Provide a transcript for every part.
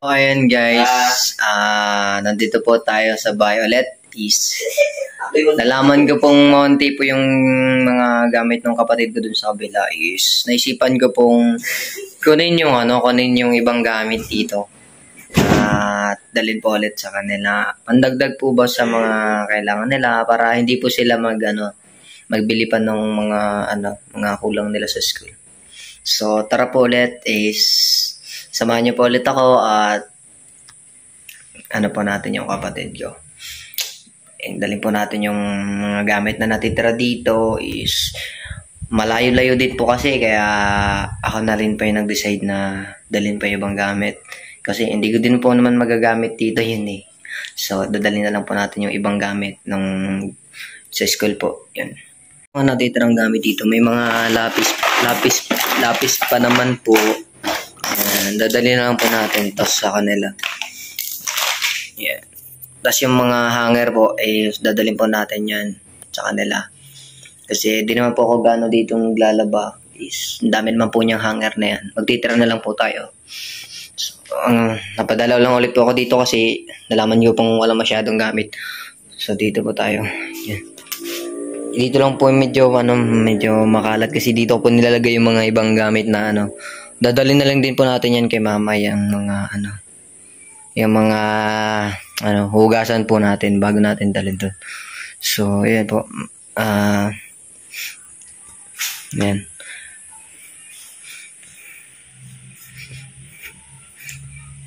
Ayan guys, nandito po tayo sa Violet is nalaman ko pong monty po yung mga gamit ng kapatid ko dun sa kabila is naisipan ko pong kunin yung ibang gamit dito at dalhin po ulit sa kanila. Pandagdag po ba sa mga kailangan nila para hindi po sila magbili pa ng mga kulang nila sa school. So tara po ulit is samahan niyo po ulit ako at po natin yung kapatid ko. And dalhin po natin yung mga gamit na natitira dito is malayo-layo din po kasi kaya ako na rin pa yung nag-decide na dalhin pa yung ibang gamit. Kasi hindi ko din po naman magagamit dito yun eh. So dadalhin na lang po natin yung ibang gamit sa school po. Yun. Mga natitirang gamit dito, may mga lapis pa naman po. Dadalhin na lang po natin to sa kanila. Yeah. Tapos yung mga hanger po, dadalhin po natin yan sa kanila. Kasi di naman po ako gano'n dito naglalaba. Ang dami naman po niyang hanger na yan. Magtitira na lang po tayo. So, napadalaw lang ulit po ako dito kasi nalaman niyo pong wala masyadong gamit. So dito po tayo. Yan. Dito lang po medyo makalat kasi dito po nilalagay yung mga ibang gamit na dadalhin na lang din po natin yan kay mama yung mga hugasan po natin bago natin dalhin doon. So ayan po. Ayan.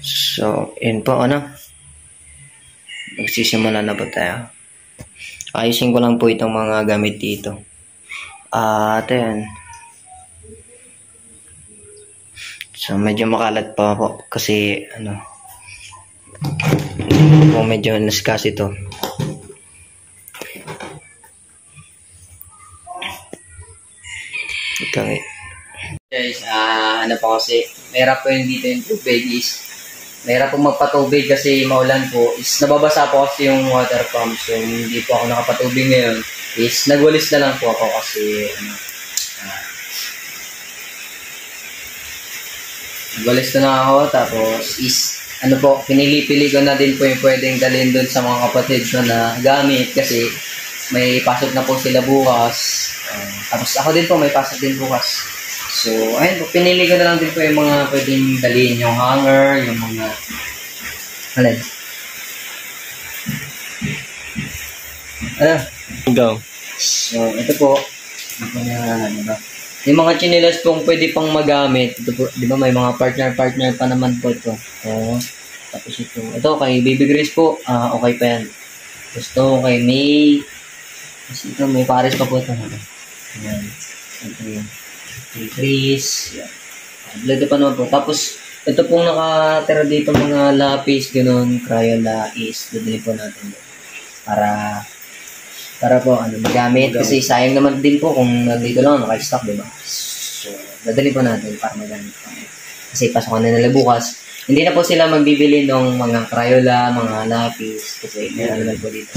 So ayan po magsisimula na po tayo. Ayusin ko lang po itong mga gamit dito. At ayan. So medyo makalat pa po kasi medyo naskas ito. Okay. Guys, po kasi mahirap po yung dito yung tubig is mahirap po magpatubig kasi maulan po is nababasa po kasi yung water pump, so hindi po ako nakapatubig ngayon is nagwalis na lang po ako kasi nagwalis na lang ako tapos is pinili-pili ko na din po yung pwedeng dalhin doon sa mga kapatid ko na gamit kasi may pasok na po sila bukas. Tapos ako din po may pasok din bukas. So, ayun po, pinili ko na lang din po yung mga pwedeng dalhin, yung hanger, yung mga Go. So, ito po. Yung mga chinelas pong pwede pang magamit. Ito po, di ba may mga partner pa naman po ito. Tapos ito kay Baby Grace po, okay pa yan. Tapos ito kay May. Tapos ito may pares pa po ito. Ayan. Ito yun. Kay Grace. Ayan. Blado pa naman po. Tapos ito pong nakatira dito mga lapis, ganun, Crayola is dadali po natin para po magamit kasi sayang naman din po kung nandito lang naka-stock, diba? So dadali po natin para magamit po. Kasi pasokan na nila bukas. Hindi na po sila magbibili ng mga Crayola, mga lapis kasi meron naman po dito.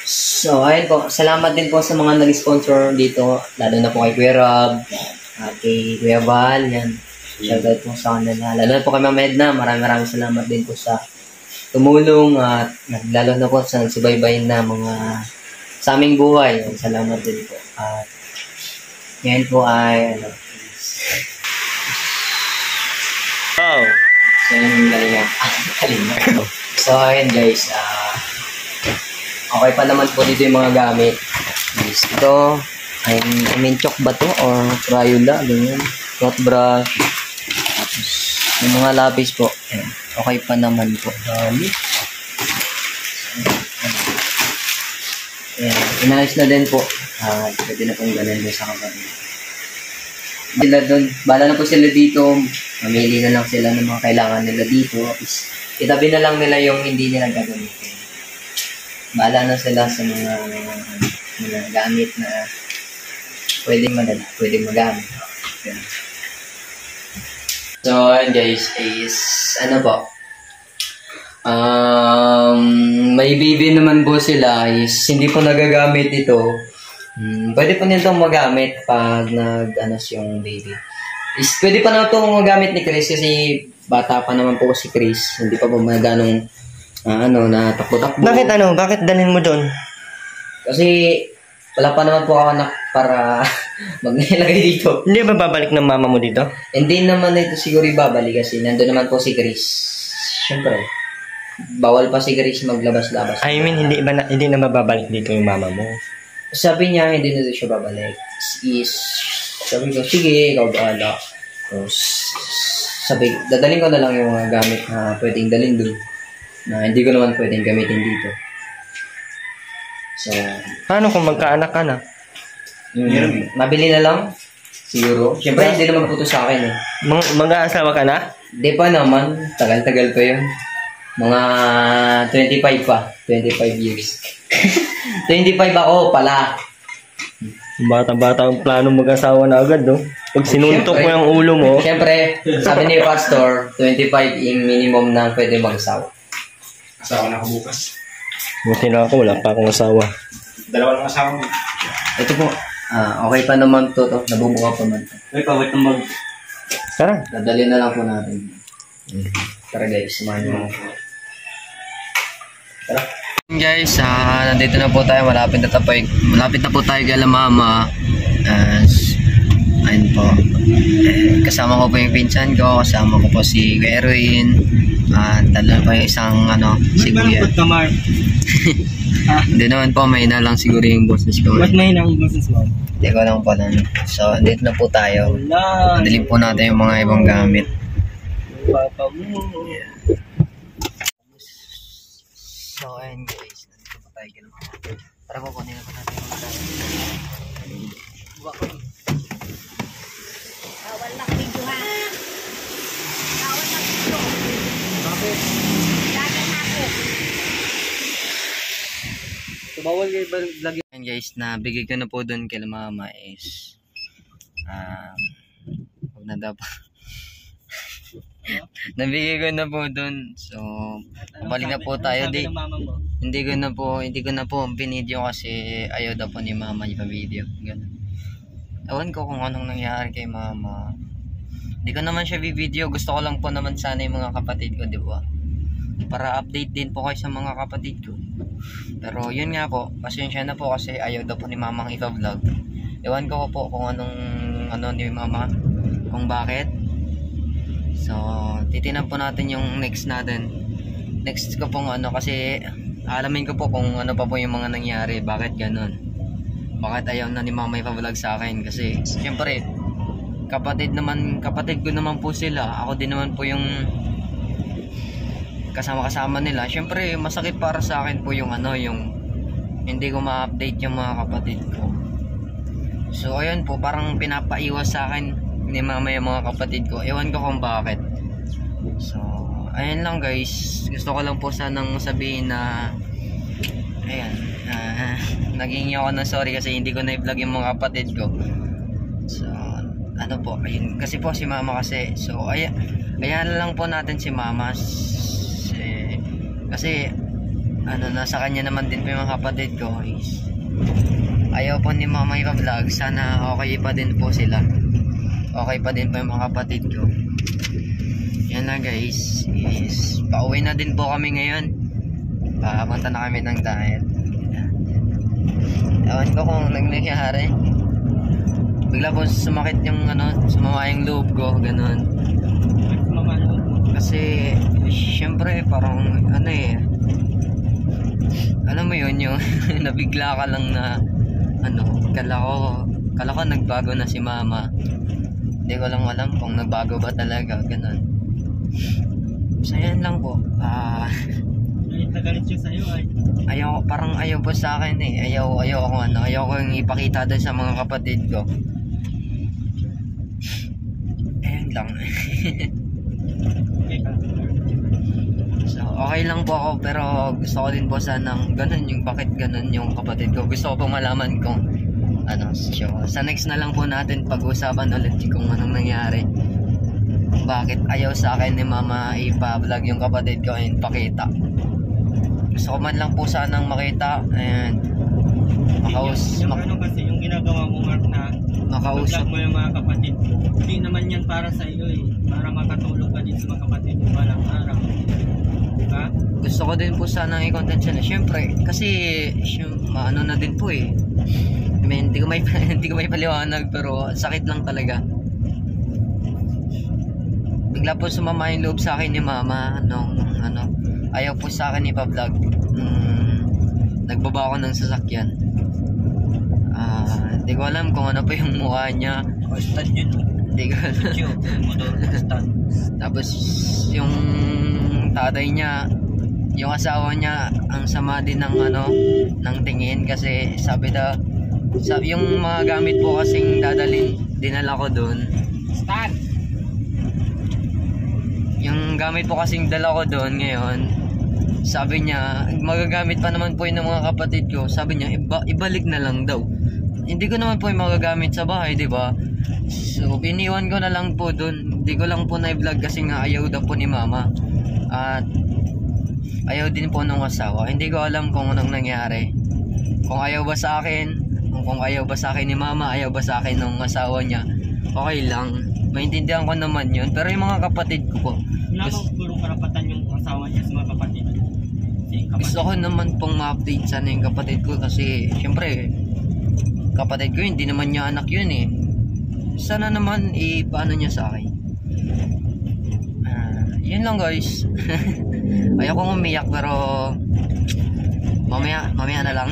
So ayun po, salamat din po sa mga nag-sponsor dito, lalo na po kay Kuya Rob, kay Kuya Val, yan. Shoutout po sa kanila. Lalo na po kay Ma'am Edna, maraming salamat din po sa tumulong at lalo na po sa subaybay na mga sa aming buhay. Salamat din po. At yan po ay So yun So ayun guys, okay pa naman po dito yung mga gamit. Ito, I mean chalk ba to or Crayola, ganyan. Cloth brush. Tapos yung mga lapis po, okay pa naman po. Inayos na din po. Pwede na pong ganin doon sa kapatid. Bala na po sila dito. Mamili na lang sila ng mga kailangan nila dito. Itabi na lang nila yung hindi nila gagamitin. Bala na sila sa mga gamit na pwedeng magamit. So, guys, is may baby naman po sila is hindi po nagagamit ito. Pwede po nito magamit pag yung baby. Is pwede pa na ito magamit ni Chris kasi bata pa naman po si Chris. Hindi pa po ganong na takbo-takbo. Bakit Bakit dalhin mo doon? Kasi wala pa naman po ako anak para maglagay dito. Hindi ba babalik ng mama mo dito? Hindi naman ito siguro ibabalik kasi nandun naman po si Chris. Siyempre, bawal pa si Chris maglabas-labas. I mean, hindi na mababalik dito yung mama mo. Sabi niya, hindi na siya babalik. Sabi ko, sige, ikaw bahala. Sabi, dadalhin ko na lang yung mga gamit na pwedeng dalhin doon. Na hindi ko naman pwedeng gamitin dito. So, paano kung magkaanak ka na? Mabili na lang. Siguro. Siyempre, hindi naman po ito sa akin eh. Mag-aasawa ka na? Hindi pa naman. Tagal-tagal pa yun. Mga 25 pa. 25 years. 25 ako pala. Bata-bata ang plano mag-asawa na agad, no? Pag sinuntok mo yung ulo mo. Siyempre, sabi ni Pastor, 25 yung minimum na pwede mag-asawa. Asawa na ako bukas. Buti na ako, wala pa akong asawa. Dalawa lang asawa mo. Ito po, okay pa naman to. Nabubuka pa man to. Ay, pawit ng mag... Tara. Dadali na lang po natin. Tara guys, samahan nyo. Tara. Guys, nandito na po tayo. Malapit na po tayo kay Mama. Ayun po. Kasama ko po yung pinsan ko. Kasama ko po si Erwin. Dalawa pa yung isang si Kuya. Hindi naman po, mahina lang siguro yung boses ko. Ba't mahina ang boses mo? Hindi ko lang po lang. So, andito na po tayo. Andalin po natin yung mga ibang gamit. Papa mo. Yeah. So, ayun guys. Nandito po tayo kay Mama. Tara po, kunin na po natin yung mga gamit. Bawal na video ha. Bawal na video. Bakit? Lagan ako. So, bawal kayo vlog yun guys. Nabigay ko na po doon kay Mama is huwag na daw po. Nabigay ko na po doon. So, balik na po tayo. Hindi ko na po binidyo kasi ayaw daw po ni Mama yung video. Ganun. Ewan ko kung anong nangyari kay Mama. Hindi ko naman siya video. Gusto ko lang po naman sana yung mga kapatid ko, di ba? Para update din po kayo sa mga kapatid ko. Pero yun nga po, pasensya na po kasi ayaw daw po ni Mama ang ipa-vlog. Ewan ko po kung anong ni Mama, kung bakit. So, titinan po natin yung next natin. Next ko pong kasi alamin ko po kung ano pa po yung mga nangyari, bakit ganun. Bakit ayaw na ni Mama ipa-vlog sa akin kasi siyempre kapatid ko naman po sila. Ako din naman po yung kasama nila. Siyempre masakit para sa akin po yung yung hindi ko ma-update yung mga kapatid ko. So ayun po, parang pinapaiwas sa akin ni Mama yung mga kapatid ko. Ewan ko kung bakit. So ayun lang guys, gusto ko lang po sanang sabihin na ayan, naging ako na sorry kasi hindi ko na i-vlog yung mga kapatid ko. So po, ayun, kasi po si Mama kasi, so ayan lang po natin si Mama kasi nasa kanya naman din po yung mga kapatid ko is ayaw po ni Mama i-vlog. Sana okay pa din po sila, okay pa din po yung mga kapatid ko. Yan lang guys, is pauwi na din po kami ngayon. Papunta na kami ng diet. Ewan ko kung nangyayari. Bigla po sumakit yung sumama yung loob ko, ganun. Kasi syempre parang alam mo yun yung nabigla ka lang na kala ko nagbago na si Mama. Hindi ko lang alam kung nagbago ba talaga, ganun. So yan lang po. Nagalit siya sa'yo ay. Parang ayaw po sa akin eh. Ayaw ko yung ipakita doon sa mga kapatid ko. Ayan lang. So okay lang po ako, pero gusto ko din po sanang ganun yung bakit ganun yung kapatid ko. Gusto ko po malaman kung so, sa next na lang po natin pag-usapan ulit kung anong nangyari. Bakit ayaw sa akin ni Mama ipa-vlog yung kapatid ko and pakita. Gusto ko man lang po sanang makita and kasi yung ginagawa mo, Mark, na makausap mo yung mga kapatid ko. Hindi naman yan para sa iyo eh. Para makatulong ka din sa mga kapatid mo balang araw. Diba? Gusto ko din po sana i-content siya. Siyempre, kasi ano na din po eh. I mean, hindi ko may paliwanag pero sakit lang talaga. Bigla po sumama yung loob sa akin ni mama nung ayaw po sa akin ipa-vlog. Nagbaba ako ng sasakyan. Hindi ko alam kung ano pa yung mukha niya. Stand yun. Hindi ko alam. Motor stand. Tapos yung tatay niya, yung asawa niya, ang sama din ng ng tingin kasi sabi yung mga gamit po kasing dinala ko doon. Stand! Yung gamit po kasing dala ko doon ngayon, sabi niya, magagamit pa naman po yun ng mga kapatid ko. Sabi niya, ibalik na lang daw. Hindi ko naman po yung magagamit sa bahay, di ba? So, iniwan ko na lang po doon. Hindi ko lang po na-vlog kasi nga ayaw daw po ni mama. At ayaw din po nung asawa. Hindi ko alam kung anong nangyari. Kung ayaw ba sa akin, kung ayaw ba sa akin ni mama, ayaw ba sa akin nung asawa niya, okay lang. Maintindihan ko naman yun. Pero yung mga kapatid ko po, Wala bang puro karapatan yung asawa niya sa mga kapatid? gusto ko naman pong ma-update sana yung kapatid ko kasi syempre kapatid ko hindi naman niya anak yun eh. Sana naman paano niya sa akin. Yun lang guys. Ayokong umiyak pero mamaya na lang.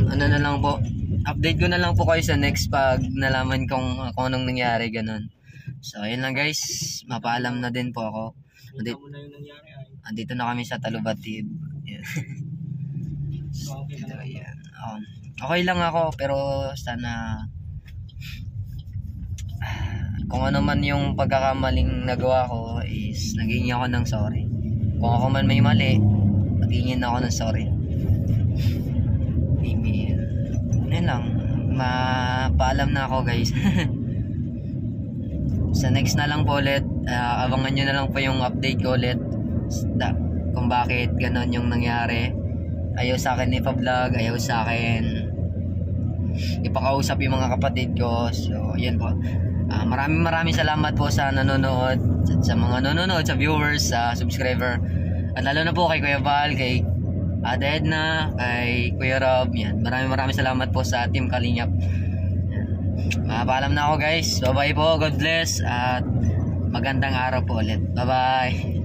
Ano na lang po, update ko na lang po kayo sa next pag nalaman kung anong nangyari ganun. So ayun lang guys, mapaalam na din po ako. Andito na kami sa Talubatib. So, ayan. Okay lang ako pero sana kung ano man yung pagkakamaling nagawa ko is naghingi ako ng sorry. Kung ako man may mali, maghingin ako ng sorry. Amen. Ayun lang, mapaalam na ako guys. Sa next na lang po ulit, abangan nyo na lang po yung update ko ulit kung bakit ganon yung nangyari. Ayaw sa akin ipa-vlog, ayaw sa akin ipakausap yung mga kapatid ko. So yun po, maraming salamat po sa nanonood, sa mga nanonood, sa viewers, sa subscriber, at lalo na po kay Kuya Val, kay Ate Edna, kay Kuya Rob. Yan, maraming salamat po sa Team Kalingap. Paalam na ako guys. Bye bye po, God bless, at magandang araw po ulit. Bye bye.